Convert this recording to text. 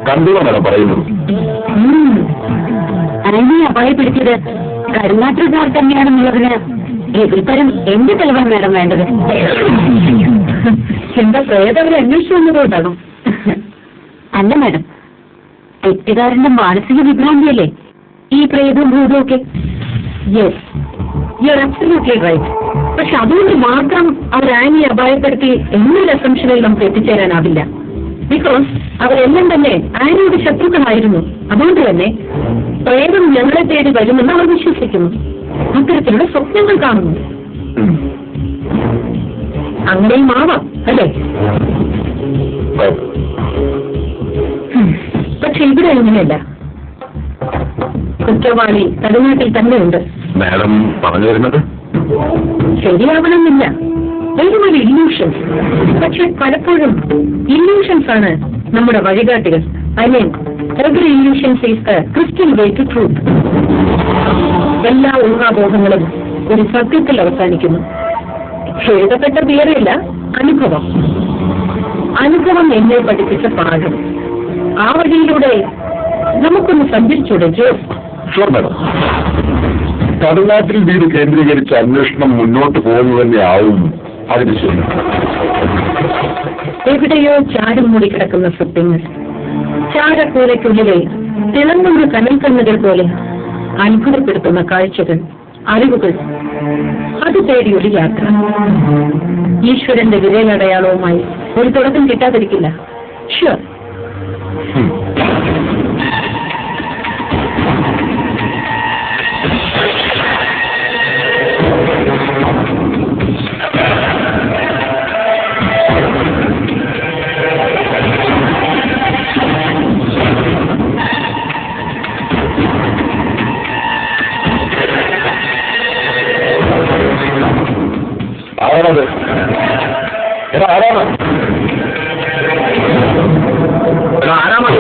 കണ്ടുകൊണ്ടാണ് പറയുന്നത്. അതിനെ അപായപ്പെടുത്തിയത് കരുമാറ്റക്കാർ തന്നെയാണെന്നുള്ളതിന് എതിർപ്പരം എന്ത് തെളിവാണ് മാഡം വേണ്ടത്? എന്താ പ്രേതവരെ അന്വേഷിച്ചു വന്നതുകൊണ്ടാണോ? അല്ല മാഡം, തെറ്റുകാരന്റെ മാനസിക വിഭ്രാന്തിയല്ലേ ഈ പ്രേതവും ഭൂതവും ഒക്കെ. Yes, you are absolutely right. പക്ഷെ അതുകൊണ്ട് മാത്രം അവർ ആനിയെ അപായപ്പെടുത്തി എന്നൊരു അസംഷനിൽ നമുക്ക് എത്തിച്ചേരാനാവില്ല. ബിക്കോസ് അവരെല്ലാം തന്നെ ആനിയുടെ ശത്രുക്കളായിരുന്നു. അതുകൊണ്ട് തന്നെ പ്രേതം ഞങ്ങളെ തേടി വരുമെന്ന് അവർ വിശ്വസിക്കുന്നു. അത്തരത്തിലുള്ള സ്വപ്നങ്ങൾ കാണുന്നു. അങ്ങനെയും ആവാം അല്ലേ? പക്ഷെ ഇവിടെ അങ്ങനെയല്ല. കുറ്റവാളി തമിഴ്നാട്ടിൽ തന്നെയുണ്ട്. മാഡം പറഞ്ഞു വരുന്നത് ശരിയാവണമെന്നില്ല, വെറും ഒരു ഇല്യൂഷൻസ്. പക്ഷെ പലപ്പോഴും ഇല്യൂഷൻസ് ആണ് നമ്മുടെ വഴികാട്ടികൾ. I mean, every illusions is the crystal way to truth. എല്ലാ ഊഹാബോധങ്ങളും ഒരു സത്യത്തിൽ അവസാനിക്കുന്നു. എഴുതപ്പെട്ട തിയറിയില്ല, അനുഭവം. അനുഭവം എന്നെ പഠിപ്പിച്ച പാഠം. ആ വഴിയിലൂടെ നമുക്കൊന്ന് സഞ്ചരിച്ചൂടെ ജോസ്? Sure madam. തമിഴ്നാട്ടിൽ വീട് കേന്ദ്രീകരിച്ച് അന്വേഷണം മുന്നോട്ട് പോകുന്നത് തന്നെയാവും അതിന് ശരി. എവിടെയോ ചാരം മൂടിക്കിടക്കുന്ന സത്യങ്ങൾ, ചാരക്കൂലയ്ക്കുള്ളിലെ തിളങ്ങുന്ന കനൽക്കണ്ണുകൾ പോലെ അത്ഭുതപ്പെടുത്തുന്ന കാഴ്ചകൾ, അറിവുകൾ. അത് തേടിയൊരു യാത്ര. ഈശ്വരന്റെ വിരലടയാളവുമായി ഒരു തുടക്കം കിട്ടാതിരിക്കില്ല. ഷുവർ. ആരാണത്? ആരാണ്? ആരാണ്?